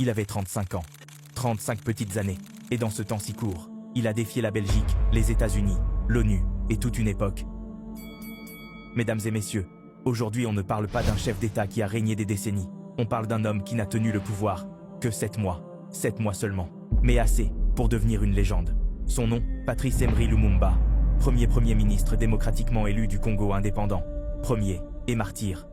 Il avait 35 ans. 35 petites années. Et dans ce temps si court, il a défié la Belgique, les États-Unis, l'ONU et toute une époque. Mesdames et messieurs, aujourd'hui on ne parle pas d'un chef d'État qui a régné des décennies. On parle d'un homme qui n'a tenu le pouvoir que 7 mois. 7 mois seulement. Mais assez pour devenir une légende. Son nom, Patrice Emery Lumumba. Premier ministre démocratiquement élu du Congo indépendant. Premier et martyr.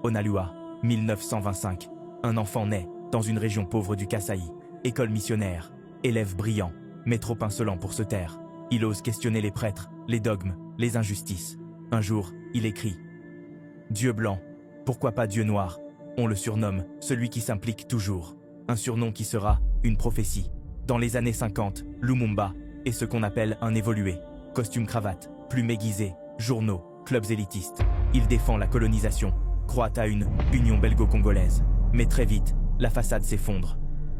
Onalua, 1925. Un enfant naît dans une région pauvre du Kasaï. École missionnaire. Élève brillant, mais trop insolent pour se taire. Il ose questionner les prêtres, les dogmes, les injustices. Un jour, il écrit « Dieu blanc, pourquoi pas Dieu noir ?» On le surnomme « celui qui s'implique toujours ». Un surnom qui sera une prophétie. Dans les années 50, Lumumba est ce qu'on appelle un évolué. Costume cravate, plume aiguisée, journaux, clubs élitistes. Il défend la colonisation, croit à une union belgo-congolaise. Mais très vite, la façade s'effondre.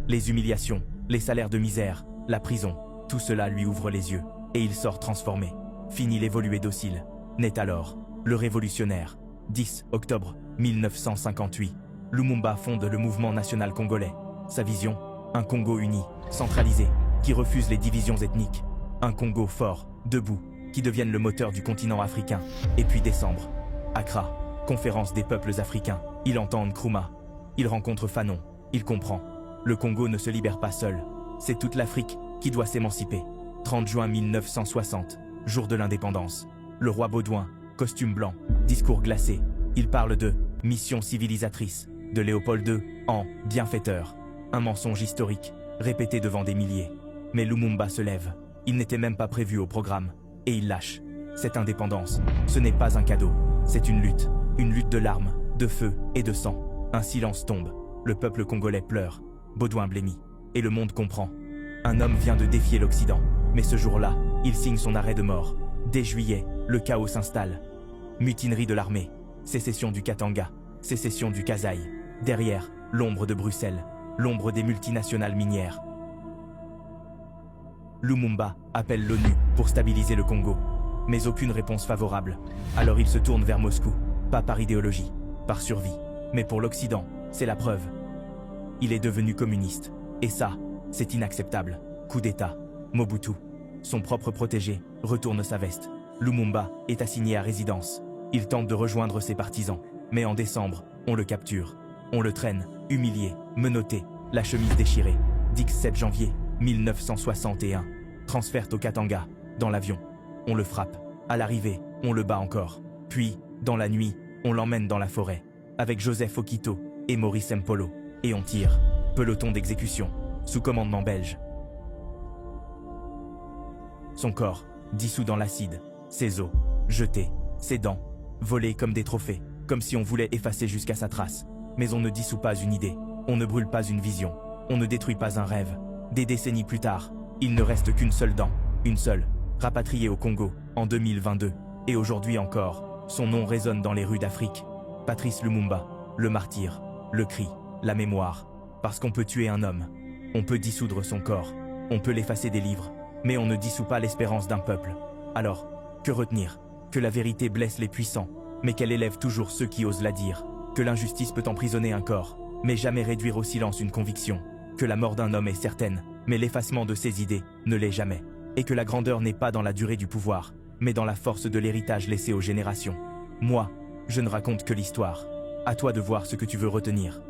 Les humiliations, les salaires de misère, la prison, tout cela lui ouvre les yeux. Et il sort transformé. Fini l'évolué docile. Naît alors le révolutionnaire. 10 octobre 1958. Lumumba fonde le mouvement national congolais. Sa vision, un Congo uni, centralisé, qui refuse les divisions ethniques. Un Congo fort, debout, qui devienne le moteur du continent africain. Et puis décembre. Accra, conférence des peuples africains. Il entend Nkrumah. Il rencontre Fanon. Il comprend. Le Congo ne se libère pas seul. C'est toute l'Afrique qui doit s'émanciper. 30 juin 1960, jour de l'indépendance. Le roi Baudouin, costume blanc, discours glacé. Il parle de mission civilisatrice, de Léopold II en bienfaiteur. Un mensonge historique, répété devant des milliers. Mais Lumumba se lève. Il n'était même pas prévu au programme. Et il lâche. Cette indépendance, ce n'est pas un cadeau. C'est une lutte de larmes, de feu et de sang. Un silence tombe. Le peuple congolais pleure. Baudouin blêmit. Et le monde comprend. Un homme vient de défier l'Occident. Mais ce jour-là, il signe son arrêt de mort. Dès juillet, le chaos s'installe. Mutinerie de l'armée. Sécession du Katanga. Sécession du Kasaï. Derrière, l'ombre de Bruxelles. L'ombre des multinationales minières. Lumumba appelle l'ONU pour stabiliser le Congo. Mais aucune réponse favorable. Alors il se tourne vers Moscou. Pas par idéologie, par survie. Mais pour l'Occident, c'est la preuve. Il est devenu communiste. Et ça, c'est inacceptable. Coup d'État. Mobutu, son propre protégé, retourne sa veste. Lumumba est assigné à résidence. Il tente de rejoindre ses partisans. Mais en décembre, on le capture. On le traîne, humilié, menotté, la chemise déchirée. 17 janvier 1961. Transfert au Katanga, dans l'avion. On le frappe. À l'arrivée, on le bat encore. Puis, dans la nuit, on l'emmène dans la forêt. Avec Joseph Okito et Maurice Mpolo. Et on tire. Peloton d'exécution. Sous commandement belge. Son corps, dissous dans l'acide. Ses os, jetés. Ses dents, volées comme des trophées. Comme si on voulait effacer jusqu'à sa trace. Mais on ne dissout pas une idée. On ne brûle pas une vision. On ne détruit pas un rêve. Des décennies plus tard, il ne reste qu'une seule dent. Une seule. Rapatriée au Congo, en 2022. Et aujourd'hui encore, son nom résonne dans les rues d'Afrique. Patrice Lumumba, le martyr, le cri, la mémoire. Parce qu'on peut tuer un homme. On peut dissoudre son corps. On peut l'effacer des livres. Mais on ne dissout pas l'espérance d'un peuple. Alors, que retenir? Que la vérité blesse les puissants, mais qu'elle élève toujours ceux qui osent la dire. Que l'injustice peut emprisonner un corps, mais jamais réduire au silence une conviction. Que la mort d'un homme est certaine, mais l'effacement de ses idées ne l'est jamais. Et que la grandeur n'est pas dans la durée du pouvoir, mais dans la force de l'héritage laissé aux générations. Moi, je ne raconte que l'histoire. À toi de voir ce que tu veux retenir.